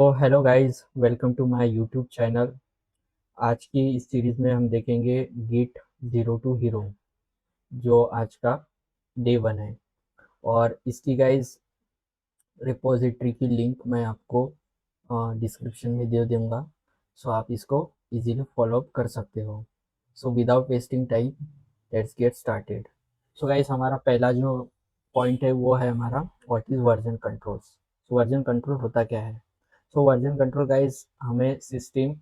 Hello guys, welcome to my YouTube channel. आज की इस सीरीज़ में हम देखेंगे गिट ज़ीरो टू हीरो, जो आज का डे वन है। और इसकी गाइस रिपोजिटरी की लिंक मैं आपको डिस्क्रिप्शन में दे दूँगा, सो आप इसको इजीली फॉलो अप कर सकते हो। So without wasting time, let's get started. So guys, हमारा पहला जो पॉइंट है वो है हमारा what is version controls. So version control होता क्या है? सो वर्जन कंट्रोल गाइस हमें सिस्टम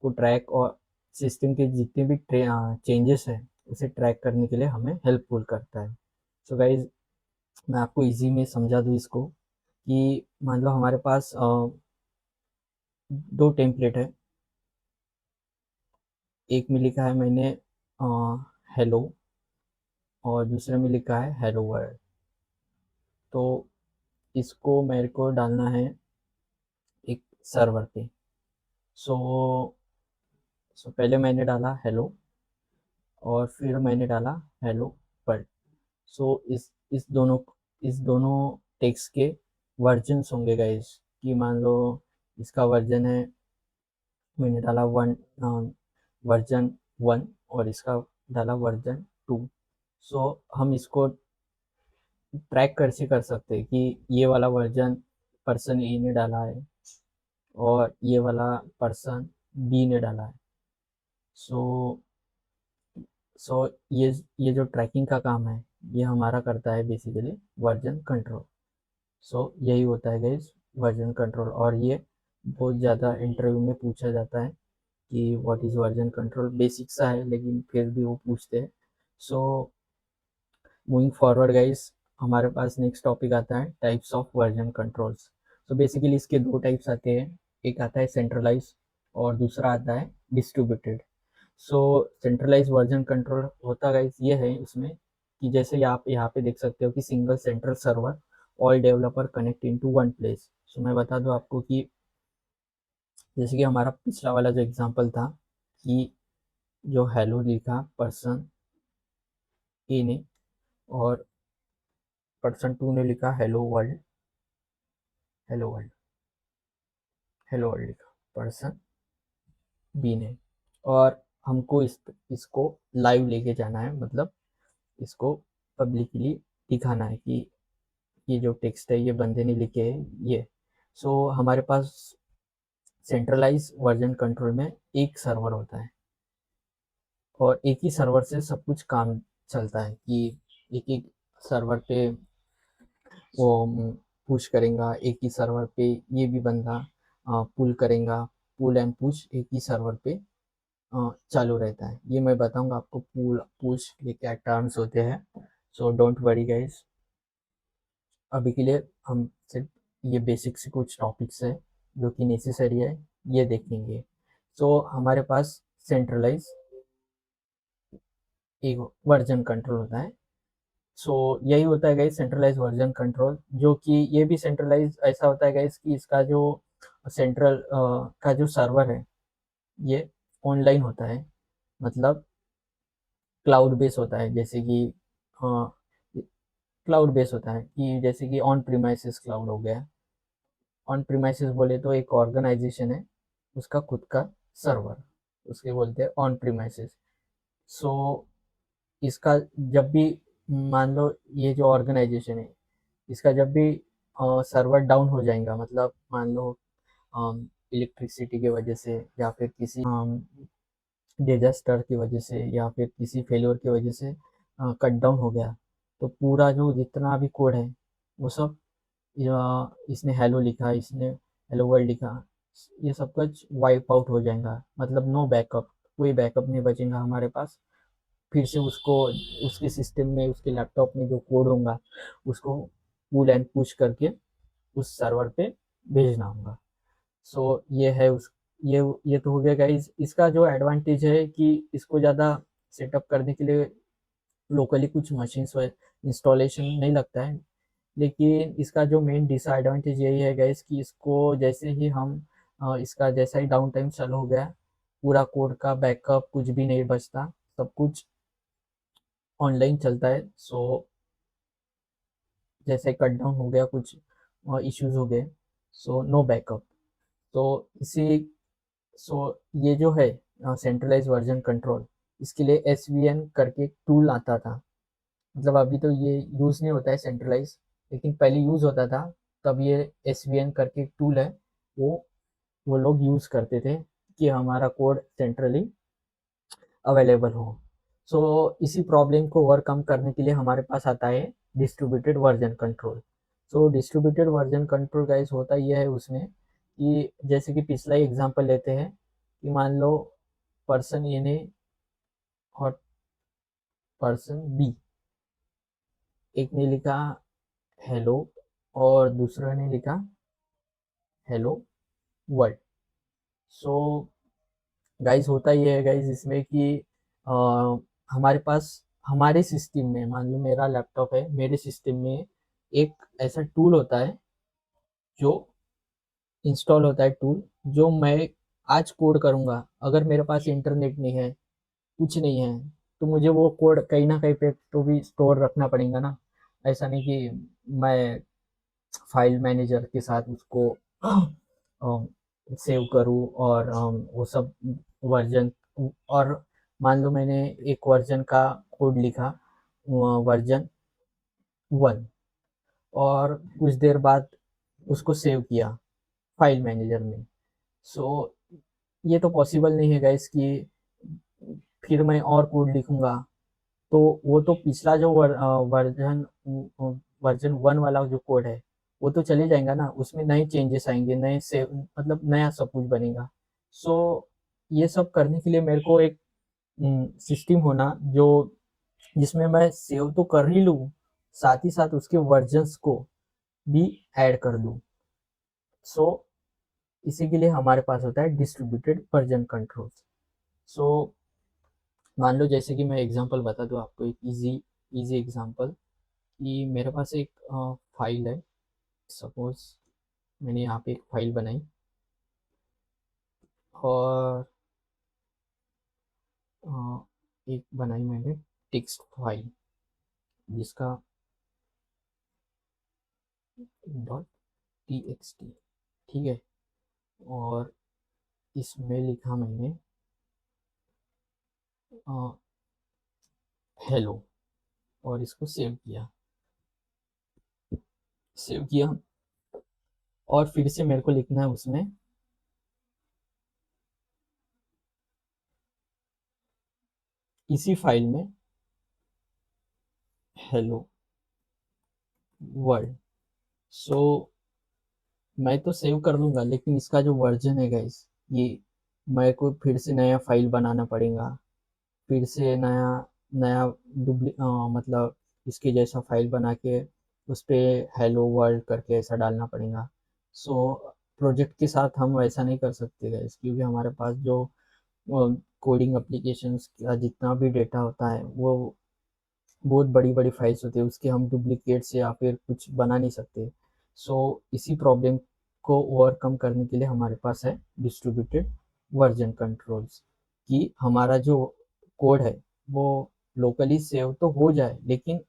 को ट्रैक और सिस्टम के जितने भी चेंजेस हैं उसे ट्रैक करने के लिए हमें हेल्पफुल करता है। सो गाइस, मैं आपको इजी में समझा दूँ इसको कि मान लो हमारे पास दो टेम्पलेट है। एक में लिखा है मैंने हेलो, और दूसरे में लिखा है हेलो वर्ल्ड। तो इसको मेरे को डालना है एक सर्वर पे। सो पहले मैंने डाला हेलो और फिर मैंने डाला हेलो वर्ल्ड। सो इस दोनों टेक्स्ट के वर्जन्स होंगे गाइस, कि मान लो इसका वर्जन है, मैंने डाला वर्जन वन, और इसका डाला वर्जन टू। सो हम इसको ट्रैक कर सकते हैं कि ये वाला वर्जन पर्सन ए ने डाला है और ये वाला पर्सन बी ने डाला है। सो सो ये जो ट्रैकिंग का काम है, ये हमारा करता है बेसिकली वर्जन कंट्रोल। सो यही होता है गाइस वर्जन कंट्रोल। और ये बहुत ज़्यादा इंटरव्यू में पूछा जाता है कि what is version control. Basic सा है लेकिन फिर भी वो पूछते हैं। सो मूविंग फॉरवर्ड गाइस, हमारे पास नेक्स्ट टॉपिक आता है types of version controls. So basically इसके दो टाइप्स आते हैं। एक आता है सेंट्रलाइज और दूसरा आता है डिस्ट्रीब्यूटेड। सो सेंट्रलाइज वर्जन कंट्रोल होता गाइस ये है इसमें कि जैसे आप यहाँ पे देख सकते हो कि single central server, all developer connect into one place. So मैं बता दूँ आपको कि जैसे कि हमारा पिछला वाला जो एग्जांपल था कि जो हेलो लिखा पर्सन ए ने, और पर्सन टू ने लिखा hello world. Hello world, hello world लिखा पर्सन बी ने। और हमको इसको लाइव लेके जाना है, मतलब इसको पब्लिकली दिखाना है कि ये जो टेक्स्ट है ये बंदे ने लिखे है ये। सो हमारे पास सेंट्रलाइज वर्जन कंट्रोल में एक सर्वर होता है और एक ही सर्वर से सब कुछ काम चलता है कि एक एक सर्वर पे वो पुश करेगा, एक ही सर्वर पे ये भी बंदा पुल करेगा। पुल एंड पुश एक ही सर्वर पे चालू रहता है। ये मैं बताऊंगा आपको पुल पुश ये क्या टर्म्स होते हैं। सो डोंट वरी गाइस, अभी के लिए हम सिर्फ ये बेसिक से कुछ टॉपिक्स है जो कि नेसेसरी है ये देखेंगे। सो हमारे पास सेंट्रलाइज एक वर्जन कंट्रोल होता है। सो यही होता है गाइस सेंट्रलाइज वर्जन कंट्रोल, जो कि ये भी सेंट्रलाइज ऐसा होता है गाइस कि इसका जो सेंट्रल का जो सर्वर है ये ऑनलाइन होता है, मतलब क्लाउड बेस होता है। जैसे कि क्लाउड बेस होता है कि जैसे कि ऑन प्रीमाइसेस क्लाउड हो गया। ऑन प्रीमाइसेस बोले तो एक ऑर्गेनाइजेशन है, उसका खुद का सर्वर, उसके बोलते हैं ऑन प्रीमाइसेस। सो इसका जब भी मान लो ये जो ऑर्गेनाइजेशन है इसका जब भी सर्वर डाउन हो जाएगा, मतलब मान लो इलेक्ट्रिसिटी की वजह से या फिर किसी डिजास्टर की वजह से या फिर किसी फेलियर की वजह से कट डाउन हो गया, तो पूरा जो जितना भी कोड है वो सब, इसने हेलो लिखा, इसने हेलो वर्ल्ड लिखा, ये सब कुछ वाइप आउट हो जाएगा। मतलब नो बैकअप, कोई बैकअप नहीं बचेगा हमारे पास। फिर से उसको उसके सिस्टम में, उसके लैपटॉप में जो कोड होगा उसको पुल एंड पुश करके उस सर्वर पे भेजना होगा। सो ये है उस ये तो हो गया गाइस। इसका जो एडवांटेज है कि इसको ज़्यादा सेटअप करने के लिए लोकली कुछ मशीन्स इंस्टॉलेशन नहीं लगता है। लेकिन इसका जो मेन डिसएडवांटेज यही है गाइस कि इसको जैसे ही हम इसका जैसा ही डाउन टाइम चालू हो गया, पूरा कोड का बैकअप कुछ भी नहीं बचता, सब कुछ ऑनलाइन चलता है। सो जैसे कट डाउन हो गया, कुछ इश्यूज हो गए, सो नो बैकअप। तो ये जो है सेंट्रलाइज वर्जन कंट्रोल, इसके लिए SVN करके एक टूल आता था। मतलब अभी तो ये यूज़ नहीं होता है सेंट्रलाइज, लेकिन पहले यूज़ होता था। तब ये SVN करके एक टूल है, वो वो लोग यूज़ करते थे कि हमारा कोड सेंट्रली अवेलेबल हो। सो इसी प्रॉब्लम को ओवरकम करने के लिए हमारे पास आता है डिस्ट्रीब्यूटेड वर्जन कंट्रोल। सो डिस्ट्रीब्यूटेड वर्जन कंट्रोल गाइस होता यह है उसमें कि जैसे कि पिछला ही एग्जांपल लेते हैं कि मान लो पर्सन ए ने और पर्सन बी, एक ने लिखा हेलो और दूसरे ने लिखा हेलो वर्ल्ड। सो गाइस होता ही है गाइस इसमें कि अ, हमारे पास हमारे सिस्टम में, मान लो मेरा लैपटॉप है, मेरे सिस्टम में एक ऐसा टूल होता है जो इंस्टॉल होता है, टूल जो मैं आज कोड करूँगा। अगर मेरे पास इंटरनेट नहीं है, कुछ नहीं है, तो मुझे वो कोड कहीं ना कहीं पे तो भी स्टोर रखना पड़ेगा ना। ऐसा नहीं कि मैं फाइल मैनेजर के साथ उसको सेव करूँ और वो सब वर्जन, और मान लो मैंने एक वर्जन का कोड लिखा, वर्जन 1, और कुछ देर बाद उसको सेव किया फाइल मैनेजर में। सो ये तो पॉसिबल नहीं है गाइस कि फिर मैं और कोड लिखूंगा, तो वो तो पिछला जो वर्जन वर्जन 1 वाला जो कोड है वो तो चले जाएगा ना, उसमें नए चेंजेस आएंगे, नए से मतलब नया सब कुछ बनेगा। सो ये सब करने के लिए मेरे को एक सिस्टम होना जो जिसमें मैं सेव तो कर ही लूँ, साथ ही साथ उसके वर्जन्स को भी ऐड कर दूँ। सो इसी के लिए हमारे पास होता है डिस्ट्रीब्यूटेड वर्जन कंट्रोल। सो मान लो जैसे कि मैं एग्जांपल बता दूँ आपको, एक इजी इजी एग्जांपल कि मेरे पास एक फाइल है। सपोज मैंने यहाँ पे एक फाइल बनाई और एक बनाई मैंने टेक्स्ट फाइल जिसका डॉट txt, ठीक है। और इसमें लिखा मैंने हेलो और इसको सेव किया और फिर से मेरे को लिखना है उसमें इसी फाइल में हेलो वर्ल्ड। सो मैं तो सेव कर लूँगा, लेकिन इसका जो वर्जन है गाइस, ये मेरे को फिर से नया फाइल बनाना पड़ेगा, फिर से नया नया मतलब इसके जैसा फाइल बना के उस पे हेलो वर्ल्ड करके ऐसा डालना पड़ेगा। सो प्रोजेक्ट के साथ हम वैसा नहीं कर सकते गाइस, क्योंकि हमारे पास जो कोडिंग एप्लीकेशंस का जितना भी डेटा होता है वो बहुत बड़ी बड़ी फाइल्स होती है, उसके हम डुप्लीकेट्स या फिर कुछ बना नहीं सकते। सो इसी प्रॉब्लम को ओवरकम करने के लिए हमारे पास है डिस्ट्रीब्यूटेड वर्जन कंट्रोल्स, कि हमारा जो कोड है वो लोकली सेव तो हो जाए, लेकिन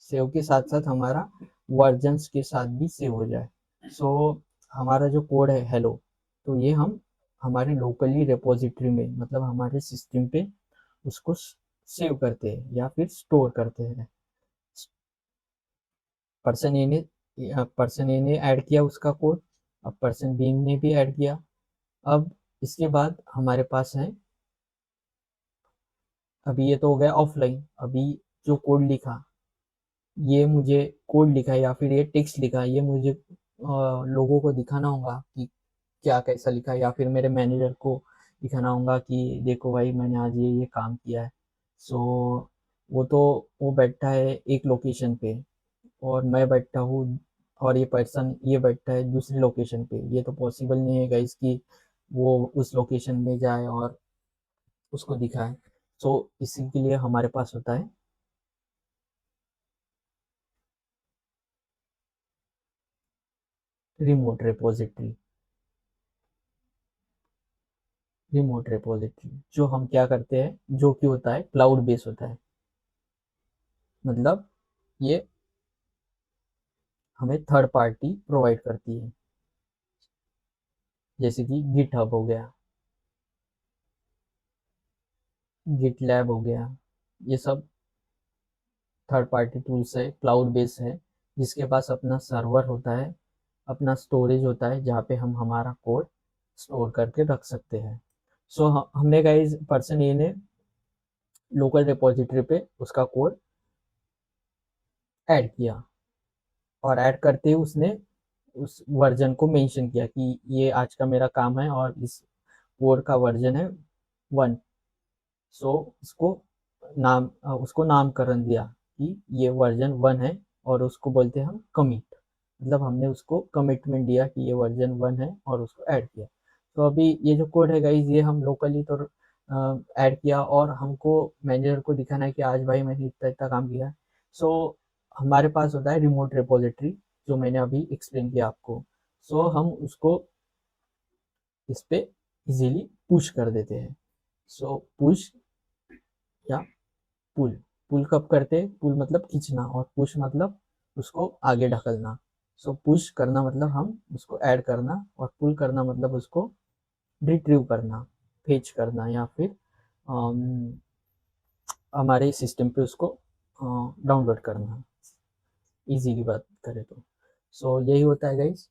सेव के साथ साथ हमारा वर्जन्स के साथ भी सेव हो जाए। सो हमारा जो कोड है हेलो, तो ये हम हमारे लोकली रिपोजिटरी में, मतलब हमारे सिस्टम पे उसको सेव करते हैं या फिर स्टोर करते हैं। पर्सन ए ने ऐड किया उसका कोड, अब पर्सन बी ने भी ऐड किया। अब इसके बाद हमारे पास है, अभी ये तो हो गया ऑफलाइन। अभी जो कोड लिखा, ये मुझे कोड लिखा है या फिर ये टेक्स्ट लिखा है, ये मुझे लोगों को दिखाना होगा कि क्या कैसा लिखा है, या फिर मेरे मैनेजर को दिखाना होगा कि देखो भाई मैंने आज ये काम किया है। सो वो तो वो बैठा है एक लोकेशन पे और मैं बैठा हूँ, और ये पर्सन ये बैठा है दूसरी लोकेशन पे। ये तो पॉसिबल नहीं है गाइस कि वो उस लोकेशन में जाए और उसको दिखाए। सो इसी के लिए हमारे पास होता है रिमोट रिपोजिटरी। रिमोट रिपोजिटरी जो हम क्या करते हैं, जो कि होता है क्लाउड बेस होता है, मतलब ये हमें थर्ड पार्टी प्रोवाइड करती है। जैसे कि गिट हब हो गया, गिट लैब हो गया, ये सब थर्ड पार्टी टूल्स है, क्लाउड बेस है, जिसके पास अपना सर्वर होता है, अपना स्टोरेज होता है, जहाँ पे हम हमारा कोड स्टोर करके रख सकते हैं। सो हमने गाइज पर्सन ए ने लोकल रिपोजिटरी पे उसका कोड ऐड किया, और ऐड करते ही उसने उस वर्जन को मेंशन किया कि ये आज का मेरा काम है और इस कोड का वर्जन है 1। सो उसको नामकरण दिया कि ये वर्जन 1 है, और उसको बोलते हैं हम कमिट, मतलब हमने उसको कमिटमेंट दिया कि ये वर्जन 1 है और उसको ऐड किया। तो अभी ये जो कोड है गाइज, ये हम लोकली तो ऐड किया, और हमको मैनेजर को दिखाना है कि आज भाई मैंने इतना इतना काम किया। सो हमारे पास होता है रिमोट रिपोजिटरी, जो मैंने अभी एक्सप्लेन किया आपको। सो हम उसको इस पे इजीली पुश कर देते हैं। सो पुश या पुल, पुल कब करते हैं? पुल मतलब खींचना, और पुश मतलब उसको आगे ढकलना। सो पुश करना मतलब हम उसको ऐड करना, और पुल करना मतलब उसको रिट्रीव करना, फेच करना, या फिर अम, हमारे सिस्टम पे उसको डाउनलोड करना, इजीली बात करें तो। सो यही होता है गाइज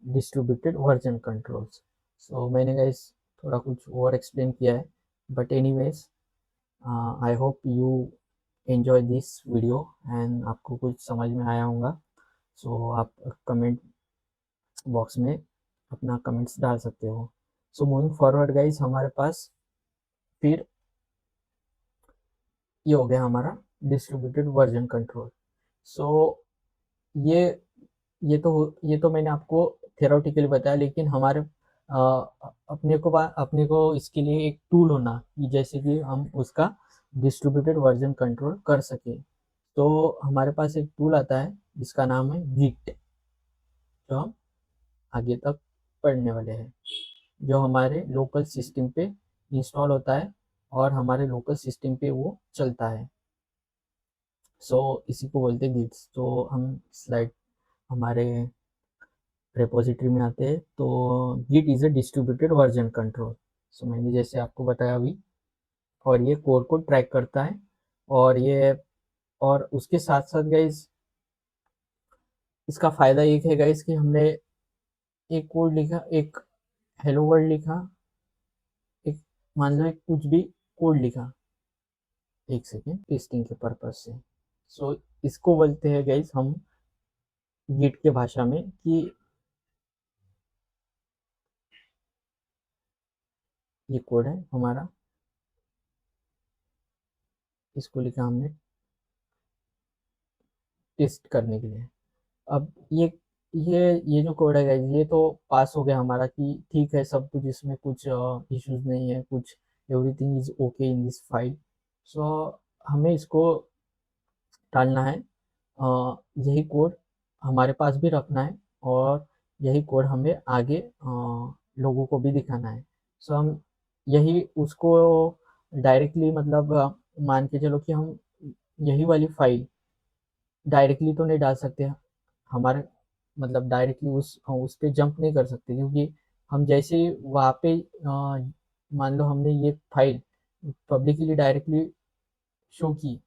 डिस्ट्रीब्यूटेड वर्जन कंट्रोल्स। सो मैंने गाइज थोड़ा कुछ और एक्सप्लेन किया है, but anyways I hope you enjoy this video and आपको कुछ समझ में आया होगा। सो आप कमेंट बॉक्स में अपना कमेंट्स डाल सकते हो। सो मूविंग फॉरवर्ड गाइज, हमारे पास फिर ये हो गया हमारा डिस्ट्रीब्यूटेड वर्जन कंट्रोल। सो ये ये तो मैंने आपको थेरोटिकली बताया, लेकिन हमारे अपने को इसके लिए एक टूल होना, जैसे कि हम उसका डिस्ट्रीब्यूटेड वर्जन कंट्रोल कर सके। तो हमारे पास एक टूल आता है जिसका नाम है गिट, जो हम आगे तक पढ़ने वाले हैं, जो हमारे लोकल सिस्टम पे इंस्टॉल होता है और हमारे लोकल सिस्टम पे वो चलता है। सो इसी को बोलते हैं गिट्स। तो हम स्लाइड हमारे रेपोजिटरी में आते हैं, तो git is a distributed version control. So मैंने जैसे आपको बताया अभी, और ये कोड को ट्रैक करता है, और ये और उसके साथ साथ गाइज इसका फ़ायदा एक है गाइज कि हमने एक कोड लिखा, एक हेलो वर्ल्ड लिखा, एक मान लो एक कुछ भी कोड लिखा, एक सेकेंड, टेस्टिंग के पर्पज से। सो इसको बोलते हैं गाइज हम गिट के भाषा में कि ये कोड है हमारा, इसको लिखा हमने टेस्ट करने के लिए। अब ये जो कोड है गाइस, ये तो पास हो गया हमारा कि ठीक है, सब कुछ इसमें कुछ इश्यूज नहीं है, कुछ everything is okay in this file. So हमें इसको डालना है, यही कोड हमारे पास भी रखना है, और यही कोड हमें आगे लोगों को भी दिखाना है। सो हम यही उसको डायरेक्टली, मतलब मान के चलो कि हम यही वाली फाइल डायरेक्टली तो नहीं डाल सकते, हमारे मतलब डायरेक्टली उस पे जंप नहीं कर सकते, क्योंकि हम जैसे ही वहाँ पे मान लो हमने ये फाइल पब्लिकली डायरेक्टली शो की,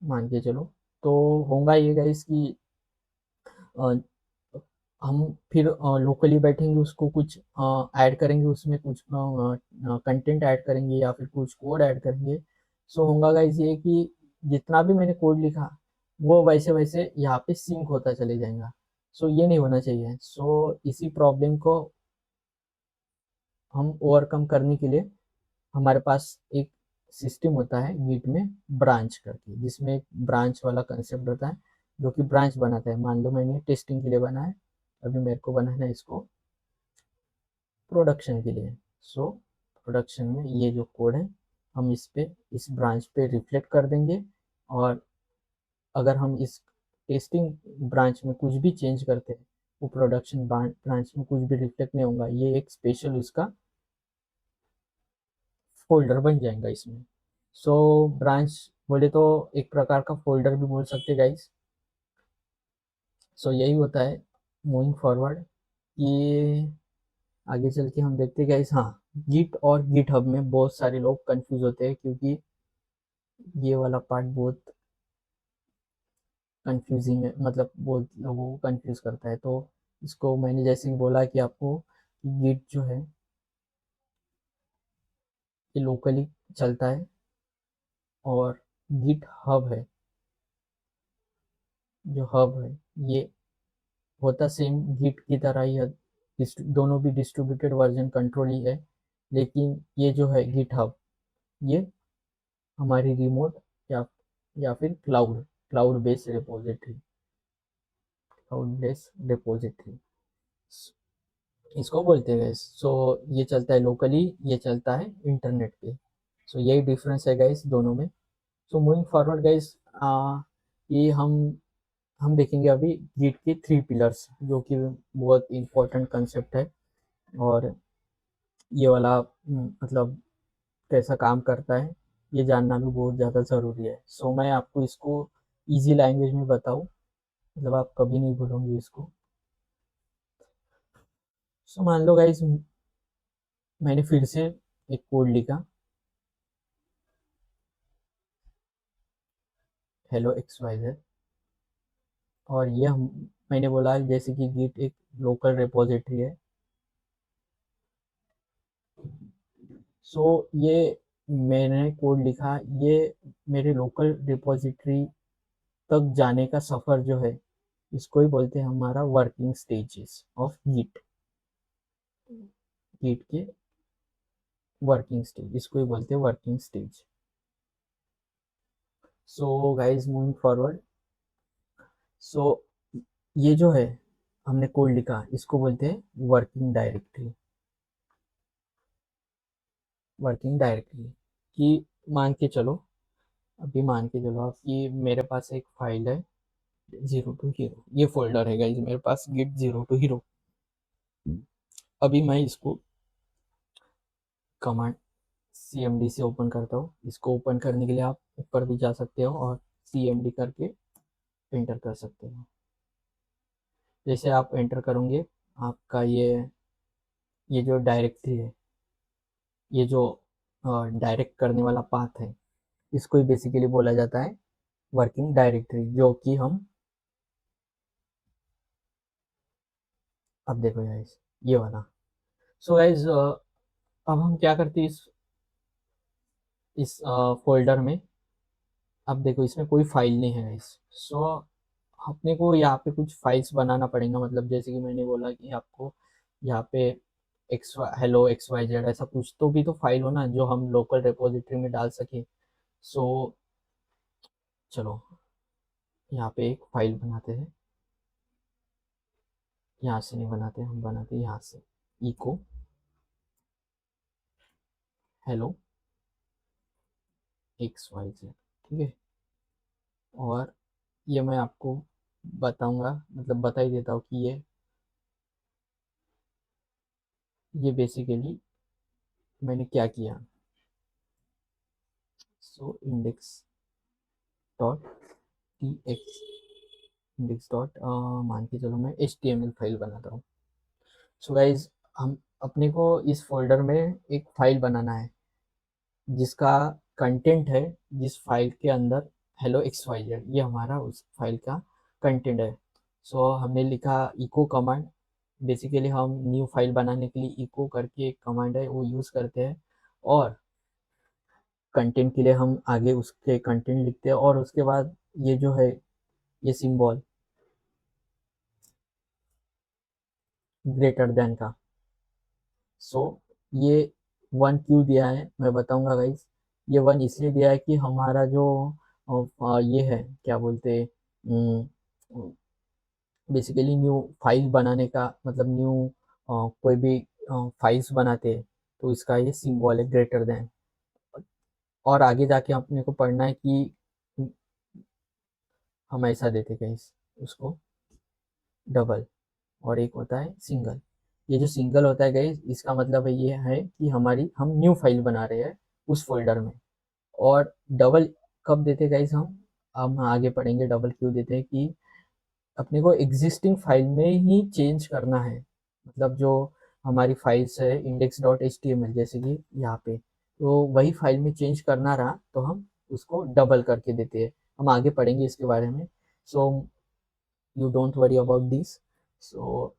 मान के चलो, तो होगा ये गाइस कि अ, हम फिर लोकली बैठेंगे, उसको कुछ ऐड करेंगे, उसमें कुछ कंटेंट ऐड करेंगे या फिर कुछ कोड ऐड करेंगे। सो होगा गाइस ये कि जितना भी मैंने कोड लिखा, वो वैसे वैसे यहाँ पे सिंक होता चले जाएगा। सो ये नहीं होना चाहिए। सो इसी प्रॉब्लम को हम ओवरकम करने के लिए हमारे पास एक सिस्टम होता है गिट में, ब्रांच करके, जिसमें एक ब्रांच वाला कंसेप्ट होता है, जो कि ब्रांच बनाता है। मान लो मैंने टेस्टिंग के लिए बना है, अभी मेरे को बनाना है इसको प्रोडक्शन के लिए। सो प्रोडक्शन में ये जो कोड है, हम इस ब्रांच पे रिफ्लेक्ट कर देंगे, और अगर हम इस टेस्टिंग ब्रांच में कुछ भी चेंज करते हैं, वो प्रोडक्शन ब्रांच में कुछ भी रिफ्लेक्ट नहीं होगा, ये एक स्पेशल उसका फोल्डर बन जाएगा इसमें। सो ब्रांच बोले तो एक प्रकार का फोल्डर भी बोल सकते गाइस। सो यही होता है मूविंग फॉरवर्ड, कि आगे चल के हम देखते हैं गाइस। हाँ, गिट और गिट हब में बहुत सारे लोग कंफ्यूज होते हैं, क्योंकि ये वाला पार्ट बहुत कंफ्यूजिंग है, मतलब बहुत लोगों को कंफ्यूज करता है। तो इसको मैंने जैसे ही बोला कि आपको गिट जो है ये लोकली चलता है, और गिट हब है, जो हब है ये होता सेम गिट की तरह ही है। दोनों भी डिस्ट्रीब्यूटेड वर्जन कंट्रोल ही है, लेकिन ये जो है गिट हब, ये हमारी रिमोट या फिर cloud based repository, cloud based repository इसको बोलते हैं गाइस। सो ये चलता है लोकली, ये चलता है इंटरनेट पे। सो यही डिफरेंस है गाइस दोनों में। सो मूविंग फॉरवर्ड गाइस, ये हम देखेंगे अभी गिट के 3 पिलर्स, जो कि बहुत इंपॉर्टेंट कंसेप्ट है। और ये वाला मतलब कैसा काम करता है, ये जानना भी बहुत ज़्यादा ज़रूरी है। सो मैं आपको इसको इजी लैंग्वेज में बताऊँ, मतलब आप कभी नहीं भूलोगे इसको। सो मान लो गाइस, मैंने फिर से एक कोड लिखा, हेलो एक्स वाई जेड, और ये मैंने बोला जैसे कि गिट एक लोकल रिपोजिटरी है। सो ये मैंने कोड लिखा, ये मेरे लोकल रिपोजिटरी तक जाने का सफ़र जो है, इसको ही बोलते हैं हमारा working stages of git. Git के वर्किंग स्टेज, इसको ही बोलते हैं working stage. So guys moving forward, so ये जो है हमने कोड लिखा, इसको बोलते हैं वर्किंग डायरेक्टरी। वर्किंग डायरेक्टरी कि मान के चलो आप कि मेरे पास एक फाइल है 0 to 0, ये फोल्डर है गाइज मेरे पास, गिट 0 to 0। अभी मैं इसको कमांड cmd से ओपन करता हूँ। इसको ओपन करने के लिए आप ऊपर भी जा सकते हो और cmd करके एंटर कर सकते हो। जैसे आप एंटर करोगे, आपका ये जो डायरेक्टरी है, ये जो डायरेक्ट करने वाला पाथ है, इसको ही बेसिकली बोला जाता है वर्किंग डायरेक्टरी, जो कि हम अब देखो गाइस ये वाला। सो गाइस अब हम क्या करते हैं इस फोल्डर में। अब देखो इसमें कोई फाइल नहीं है गाइस। सो अपने को यहाँ पे कुछ फाइल्स बनाना पड़ेगा, मतलब जैसे कि मैंने बोला कि आपको यहाँ पे हेलो एक्स वाई जेड ऐसा कुछ तो भी तो फाइल हो ना, जो हम लोकल रिपोजिटरी में डाल सके। सो चलो यहाँ पे एक फाइल बनाते हैं। यहाँ से नहीं बनाते, हम बनाते हैं यहाँ से, echo hello X Y Z, ठीक है। और ये मैं आपको बताऊंगा, मतलब बता ही देता हूँ कि ये बेसिकली मैंने क्या किया। सो index.txt, इंडेक्स डॉट मान के चलो मैं HTML फाइल बनाता हूँ। सो गाइज हम अपने को इस फोल्डर में एक फाइल बनाना है, जिसका कंटेंट है, जिस फाइल के अंदर हेलो एक्स वाई जेड, ये हमारा उस फाइल का कंटेंट है। सो हमने लिखा इको कमांड। बेसिकली हम न्यू फाइल बनाने के लिए इको करके एक कमांड है वो यूज़ करते हैं, और कंटेंट के लिए हम आगे उसके कंटेंट लिखते हैं, और उसके बाद ये जो है ये सिंबल ग्रेटर देन का। सो ये 1 क्यों दिया है मैं बताऊंगा गाइस। ये 1 इसलिए दिया है कि हमारा जो ये है क्या बोलते बेसिकली न्यू फाइल बनाने का, मतलब न्यू कोई भी फाइल्स बनाते हैं, तो इसका ये सिंबल है ग्रेटर देन। और आगे जाके अपने को पढ़ना है कि हम ऐसा देते गाइस उसको डबल, और एक होता है सिंगल। ये जो सिंगल होता है गाइस, इसका मतलब है ये है कि हम न्यू फाइल बना रहे हैं उस फोल्डर में। और डबल कब देते गाइस हम आगे पढ़ेंगे डबल क्यों देते हैं, कि अपने को एग्जिस्टिंग फाइल में ही चेंज करना है, मतलब जो हमारी फाइल्स है index.html, जैसे कि यहाँ पे, तो वही फाइल में चेंज करना रहा तो हम उसको डबल करके देते हैं। हम आगे पढ़ेंगे इसके बारे में, so you don't worry about this. So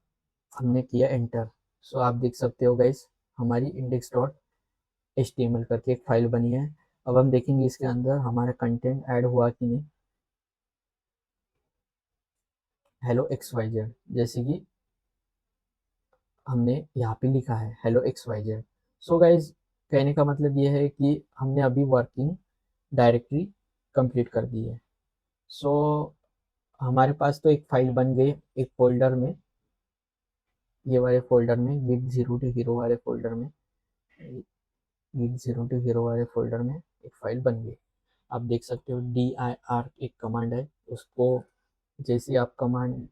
हमने किया एंटर। सो आप देख सकते हो गाइस, हमारी index.html करके एक फाइल बनी है। अब हम देखेंगे इसके अंदर हमारा कंटेंट ऐड हुआ कि नहीं। हेलो XYZ, जैसे कि हमने यहाँ पे लिखा है हेलो XYZ। सो गाइज, कहने का मतलब ये है कि हमने अभी वर्किंग डायरेक्टरी कंप्लीट कर दी है। सो हमारे पास तो एक फाइल बन गई एक फोल्डर में, ये वाले फोल्डर में, git 0 to hero वाले फोल्डर में, git 0 to hero वाले फोल्डर में एक फाइल बन गई। आप देख सकते हो dir एक कमांड है, उसको जैसे आप कमांड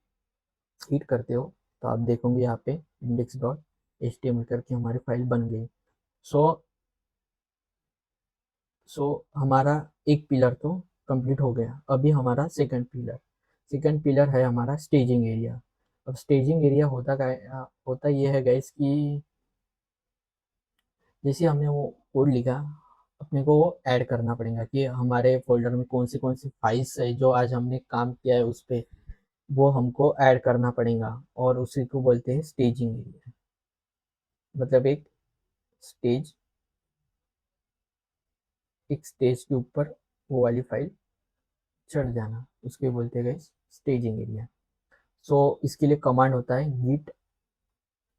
हिट करते हो तो आप देखोगे यहाँ पे index.html करके हमारी फाइल बन गई। सो हमारा एक पिलर तो कंप्लीट हो गया। अभी हमारा सेकंड पिलर है हमारा स्टेजिंग एरिया। अब स्टेजिंग एरिया होता ये है गाइस कि जैसे हमने वो कोड लिखा, अपने को वो ऐड करना पड़ेगा कि हमारे फोल्डर में कौन सी फाइल्स है जो आज हमने काम किया है उस पर, वो हमको ऐड करना पड़ेगा, और उसी को बोलते हैं स्टेजिंग एरिया। मतलब स्टेज एक स्टेज के ऊपर वो वाली फाइल चढ़ जाना, उसके बोलते हैं स्टेजिंग एरिया। सो इसके लिए कमांड होता है git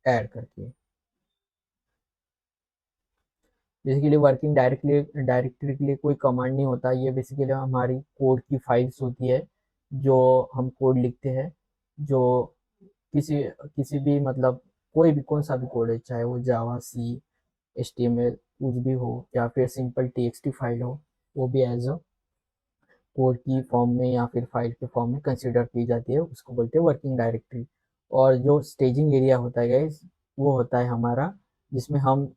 ऐड करके। बेसिकली वर्किंग डायरेक्टरी के लिए कोई कमांड नहीं होता, ये बेसिकली हमारी कोड की फाइल्स होती है जो हम कोड लिखते हैं, जो किसी किसी भी मतलब कोई भी कौन सा भी कोड है, चाहे वो जावा, सी, HTML कुछ भी हो, या फिर सिंपल TXT फाइल हो, वो भी एज अ कोड की फॉर्म में या फिर फाइल के फॉर्म में कंसिडर की जाती है, उसको बोलते हैं वर्किंग डायरेक्टरी। और जो स्टेजिंग एरिया होता है गाइस, वो होता है हमारा जिसमें हम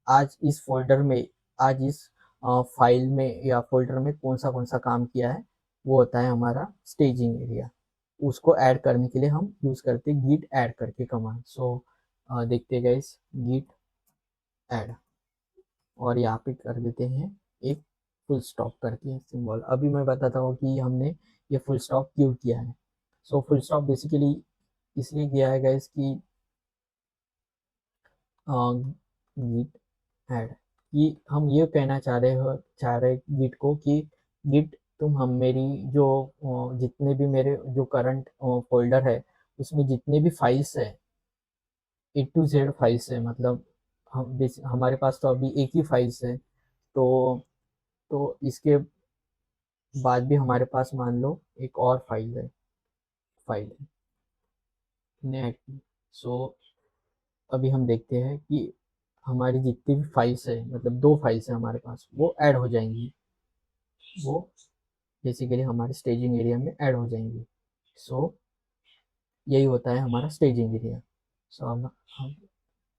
आज इस फोल्डर में, आज इस फाइल में या फोल्डर में कौन सा काम किया है, वो होता है हमारा स्टेजिंग एरिया। उसको ऐड करने के लिए हम यूज़ करते हैं git ऐड करके कमांड। सो देखते हैं गाइस, git ऐड, और यहाँ पे कर देते हैं एक फुल स्टॉप करके सिंबल। अभी मैं बताता हूँ कि हमने ये फुल स्टॉप क्यों किया है। सो फुल स्टॉप बेसिकली इसलिए किया है गाइस कि गिट ऐड, कि हम ये कहना चाह रहे गिट को कि गिट तुम हम मेरी जो जितने भी मेरे जो करंट फोल्डर है उसमें जितने भी फाइल्स है, A to Z फाइल्स है, मतलब हमारे पास तो अभी एक ही फाइल्स है, तो इसके बाद भी हमारे पास मान लो एक और फाइल है नेट। सो अभी हम देखते हैं कि हमारी जितनी भी फाइल्स है, मतलब दो फाइल्स है हमारे पास, वो ऐड हो जाएंगी, वो बेसिकली हमारे स्टेजिंग एरिया में ऐड हो जाएंगी। सो यही होता है हमारा स्टेजिंग एरिया। सो हम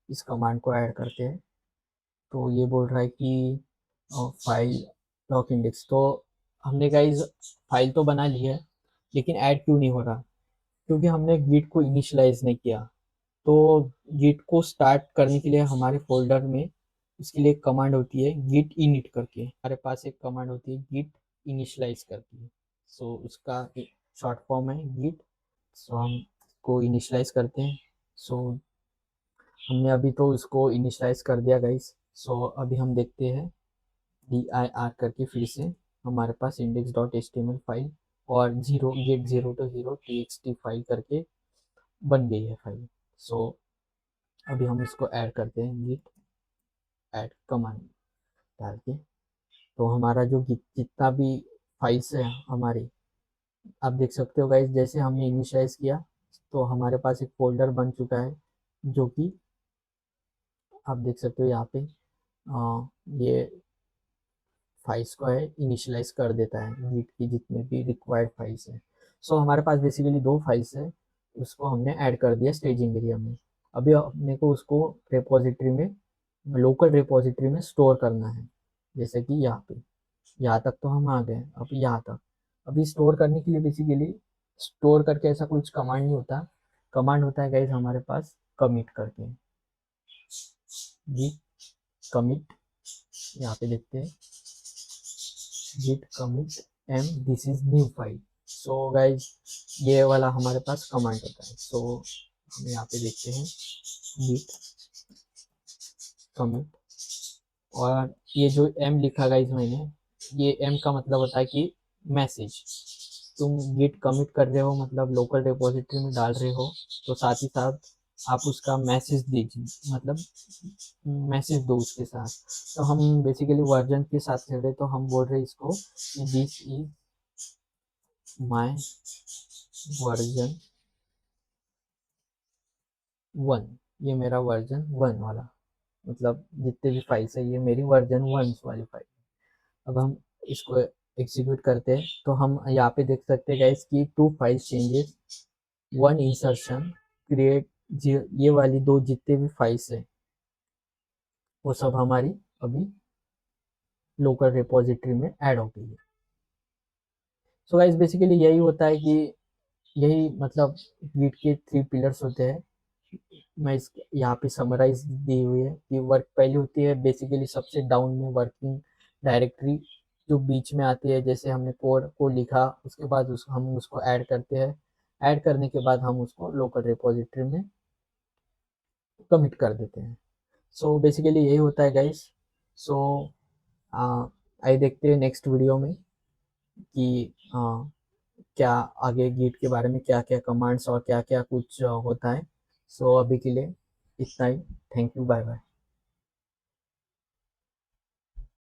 इस कमांड को ऐड करते हैं, तो ये बोल रहा है कि फाइल डॉक इंडेक्स, तो हमने गाइस फाइल तो बना ली है, लेकिन ऐड क्यों नहीं हो रहा, क्योंकि हमने गिट को इनिशियलाइज नहीं किया। तो गिट को स्टार्ट करने के लिए हमारे फोल्डर में उसके लिए कमांड होती है गिट इनिट करके, हमारे पास एक कमांड होती है गिट इनिशियलाइज करके। सो उसका शॉर्ट फॉर्म है गिट। सो हम को इनिशियलाइज करते हैं। सो हमने अभी तो इसको इनिशियलाइज कर दिया गाइस। सो अभी हम देखते हैं dir करके फिर से हमारे पास index.html फाइल और git 0 to hero txt file करके बन गई है फाइल। सो अभी हम इसको ऐड करते हैं git ऐड कमांड डाल के, तो हमारा जो जितना भी फाइल्स है हमारी, आप देख सकते हो गाइस, जैसे हमने इनिशियलाइज किया तो हमारे पास एक फोल्डर बन चुका है, जो कि आप देख सकते हो यहाँ पे ये फाइल्स को है इनिशियलाइज कर देता है गिट की जितने भी रिक्वायर्ड फाइल्स हैं। सो हमारे पास बेसिकली दो फाइल्स है, उसको हमने ऐड कर दिया स्टेजिंग एरिया में। अभी अपने को उसको रेपोजिटरी में, लोकल रेपोजिटरी में स्टोर करना है, जैसे कि यहाँ पे, यहाँ तक तो हम आ गए, अब यहाँ तक। अभी स्टोर करने के लिए बेसिकली स्टोर करके ऐसा कुछ कमांड नहीं होता, कमांड होता है गाइज हमारे पास कमिट करके। git commit, यहाँ पे देखते हैं git commit m this is new file। So guys ये वाला हमारे पास कमांड होता है। सो हम यहाँ पे देखते हैं git commit, और ये जो m लिखा गाइज मैंने, ये m का मतलब होता है कि मैसेज। तुम गिट कमिट कर रहे हो मतलब लोकल रिपोजिटरी में डाल रहे हो, तो साथ ही साथ आप उसका मैसेज दीजिए, मतलब मैसेज दो उसके साथ। तो हम बेसिकली वर्जन के साथ खेल रहे, तो हम बोल रहे इसको दिस इज माय वर्जन 1, ये मेरा वर्जन 1 वाला, मतलब जितने भी फाइल्स है ये मेरी वर्जन 1 वाली फाइल। अब हम इसको एग्जीक्यूट करते हैं, तो हम यहाँ पे देख सकते हैं गाइस कि 2 फाइल चेंजेस, 1 इंसर्शन, क्रिएट, ये वाली 2 जितने भी फाइल्स है वो सब हमारी अभी लोकल रिपोजिटरी में ऐड हो गई है। सो गाइस बेसिकली यही होता है कि यही मतलब गिट के 3 पिलर्स होते हैं। मैं इस यहाँ पे समराइज दी हुई है कि वर्क पहली होती है बेसिकली सबसे डाउन में वर्किंग डायरेक्टरी जो बीच में आती है, जैसे हमने कोड को लिखा उसके बाद हम उसको ऐड करते हैं, ऐड करने के बाद हम उसको लोकल रिपोजिटरी में कमिट कर देते हैं। सो बेसिकली यही होता है गाइस। सो आइए देखते हैं नेक्स्ट वीडियो में कि क्या आगे गिट के बारे में क्या क्या कमांड्स और क्या क्या कुछ होता है। सो अभी के लिए इतना ही। Thank you, bye bye.